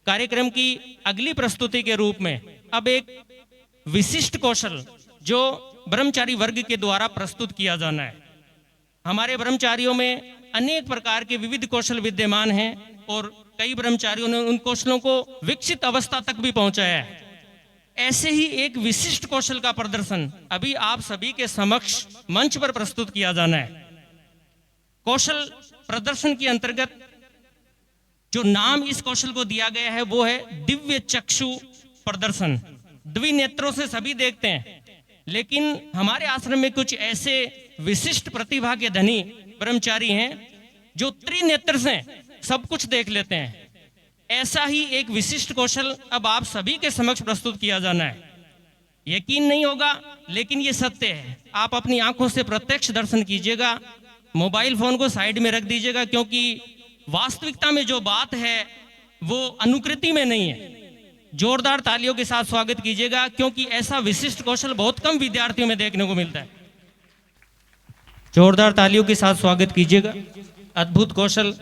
कार्यक्रम की अगली प्रस्तुति के रूप में अब एक विशिष्ट कौशल जो ब्रह्मचारी वर्ग के द्वारा प्रस्तुत किया जाना है। हमारे ब्रह्मचारियों में अनेक प्रकार के विविध कौशल विद्यमान हैं और कई ब्रह्मचारियों ने उन कौशलों को विकसित अवस्था तक भी पहुंचाया है। ऐसे ही एक विशिष्ट कौशल का प्रदर्शन अभी आप सभी के समक्ष मंच पर प्रस्तुत किया जाना है। कौशल प्रदर्शन के अंतर्गत जो नाम इस कौशल को दिया गया है वो है दिव्य चक्षु प्रदर्शन। द्विनेत्रों से सभी देखते हैं, लेकिन हमारे आश्रम में कुछ ऐसे विशिष्ट प्रतिभा के धनी ब्रह्मचारी हैं जो त्रिनेत्र से सब कुछ देख लेते हैं। ऐसा ही एक विशिष्ट कौशल अब आप सभी के समक्ष प्रस्तुत किया जाना है। यकीन नहीं होगा, लेकिन ये सत्य है। आप अपनी आंखों से प्रत्यक्ष दर्शन कीजिएगा। मोबाइल फोन को साइड में रख दीजिएगा, क्योंकि वास्तविकता में जो बात है वो अनुकृति में नहीं है। जोरदार तालियों के साथ स्वागत कीजिएगा, क्योंकि ऐसा विशिष्ट कौशल बहुत कम विद्यार्थियों में देखने को मिलता है। जोरदार तालियों के साथ स्वागत कीजिएगा। अद्भुत कौशल।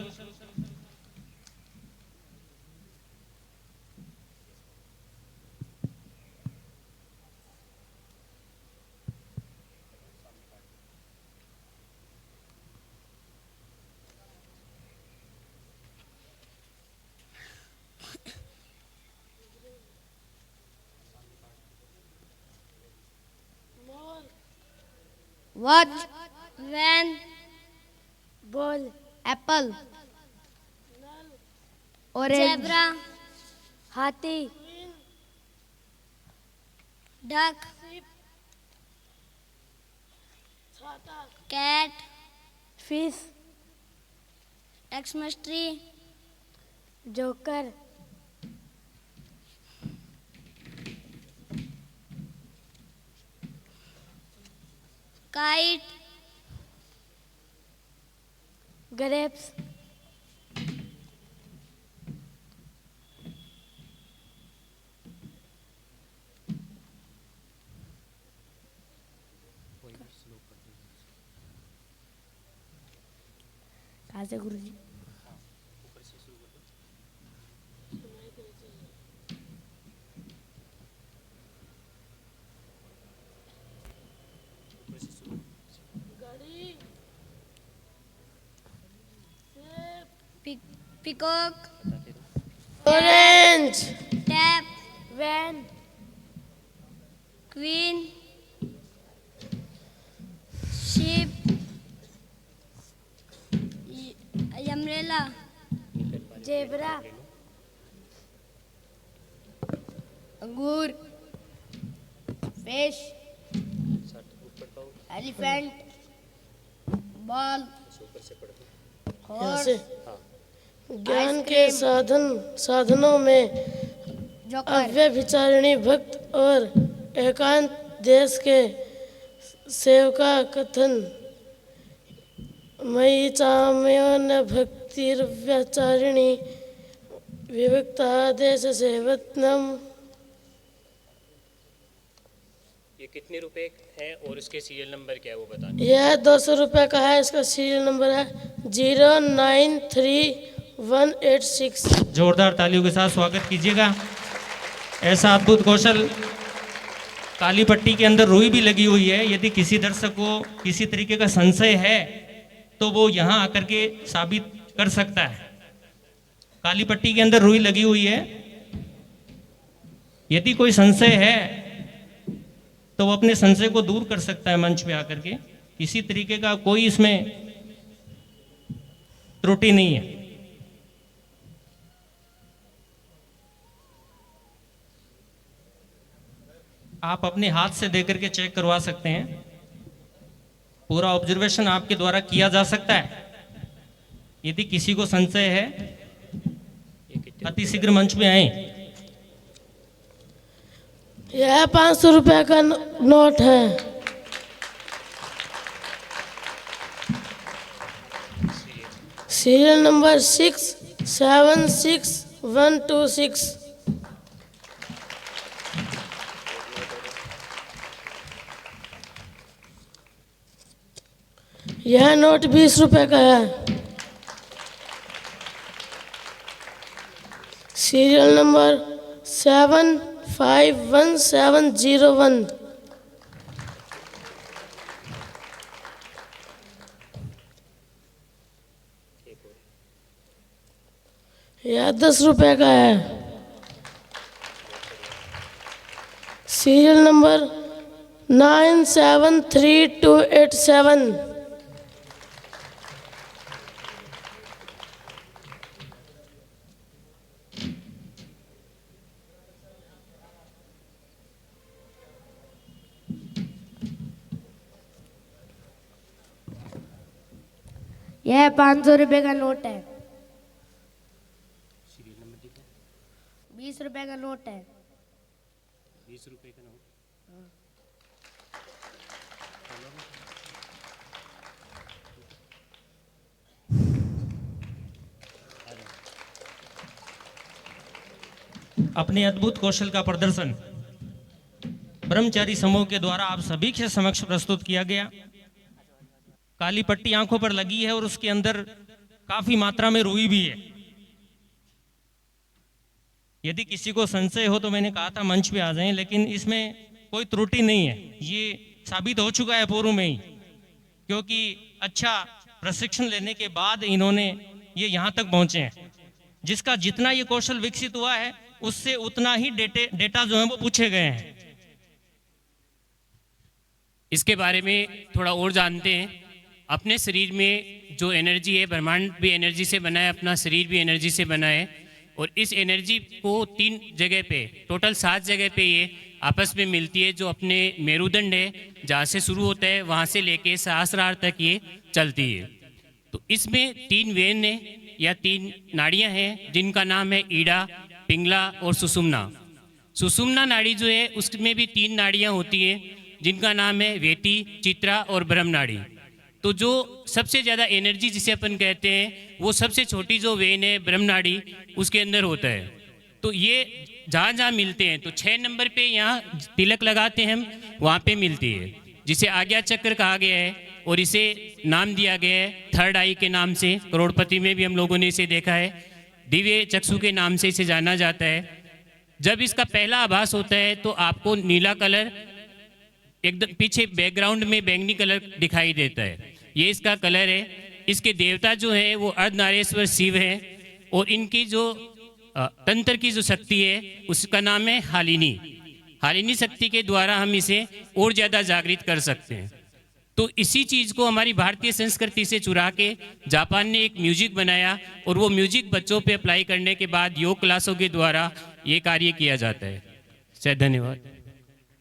Watch, van, ball, apple, orange, zebra, हाथी, duck, cat, fish, Xmas tree, joker, kite, grapes, कहाँ से गुरुजी? Peacock, orange, tap, van, queen, sheep, umbrella, zebra, अंगूर, fish, elephant, ball, horse, ज्ञान के साधनों में अव्यभिचारिणी भक्त और एकांत देश के सेवका कथन मयि चाम्यन भक्तिर्व्यचारिणी विविक्ता देश सेवत्नम। ये कितने रुपए है और इसके सीरियल नंबर क्या है वो बताइए। यह 200 रुपये का है। इसका सीरियल नंबर है 093186। जोरदार तालियों के साथ स्वागत कीजिएगा। ऐसा अद्भुत कौशल। काली पट्टी के अंदर रुई भी लगी हुई है। यदि किसी दर्शक को किसी तरीके का संशय है तो वो यहाँ आकर के साबित कर सकता है। काली पट्टी के अंदर रुई लगी हुई है। यदि कोई संशय है तो वो अपने संशय को दूर कर सकता है मंच पे आकर के। किसी तरीके का कोई इसमें त्रुटि नहीं है। आप अपने हाथ से देकर के चेक करवा सकते हैं। पूरा ऑब्जर्वेशन आपके द्वारा किया जा सकता है। यदि किसी को संशय है अति शीघ्र मंच में आए। यह 500 रुपये का नोट है। Serial number 676126। यह नोट 20 रुपये का है। Serial number 751701। यह 10 रुपए का है। Serial number 973287। यह 500 रुपए का नोट है। 20 रुपए का नोट है। 20 रुपए का नोट। अपने अद्भुत कौशल का प्रदर्शन ब्रह्मचारी समूह के द्वारा आप सभी के समक्ष प्रस्तुत किया गया। काली पट्टी आंखों पर लगी है और उसके अंदर काफी मात्रा में रुई भी है। यदि किसी को संशय हो तो मैंने कहा था मंच पे आ जाएं, लेकिन इसमें कोई त्रुटि नहीं है। ये साबित हो चुका है पूर्व में ही, क्योंकि अच्छा प्रशिक्षण लेने के बाद इन्होंने ये यहाँ तक पहुंचे हैं। जिसका जितना ये कौशल विकसित हुआ है उससे उतना ही डेटा जो है वो पूछे गए हैं। इसके बारे में थोड़ा और जानते हैं। अपने शरीर में जो एनर्जी है, ब्रह्मांड भी एनर्जी से बना है, अपना शरीर भी एनर्जी से बना है। और इस एनर्जी को 3 जगह पे, टोटल 7 जगह पे ये आपस में मिलती है। जो अपने मेरुदंड है, जहाँ से शुरू होता है वहाँ से लेके सहस्रार तक ये चलती है। तो इसमें 3 वेन है या 3 नाड़ियाँ हैं, जिनका नाम है ईड़ा, पिंगला और सुषुम्ना। सुषुम्ना नाड़ी जो है उसमें भी 3 नाड़ियाँ होती हैं, जिनका नाम है वेटी, चित्रा और ब्रह्म नाड़ी। तो जो सबसे ज़्यादा एनर्जी जिसे अपन कहते हैं, वो सबसे छोटी जो वेन है ब्रह्म नाड़ी, उसके अंदर होता है। तो ये जहाँ जहाँ मिलते हैं, तो 6 नंबर पे यहाँ तिलक लगाते हैं हम, वहाँ पे मिलती है, जिसे आज्ञा चक्र कहा गया है। और इसे नाम दिया गया है थर्ड आई के नाम से। करोड़पति में भी हम लोगों ने इसे देखा है। दिव्य चक्षु के नाम से इसे जाना जाता है। जब इसका पहला आभास होता है तो आपको नीला कलर, एकदम पीछे बैकग्राउंड में बैंगनी कलर दिखाई देता है। ये इसका कलर है। इसके देवता जो है वो अर्धनारेश्वर शिव है। और इनकी जो तंत्र की जो शक्ति है उसका नाम है हालिनी। हालिनी शक्ति के द्वारा हम इसे और ज़्यादा जागृत कर सकते हैं। तो इसी चीज़ को हमारी भारतीय संस्कृति से चुरा के जापान ने एक म्यूजिक बनाया, और वो म्यूजिक बच्चों पे अप्लाई करने के बाद योग क्लासों के द्वारा ये कार्य किया जाता है। धन्यवाद।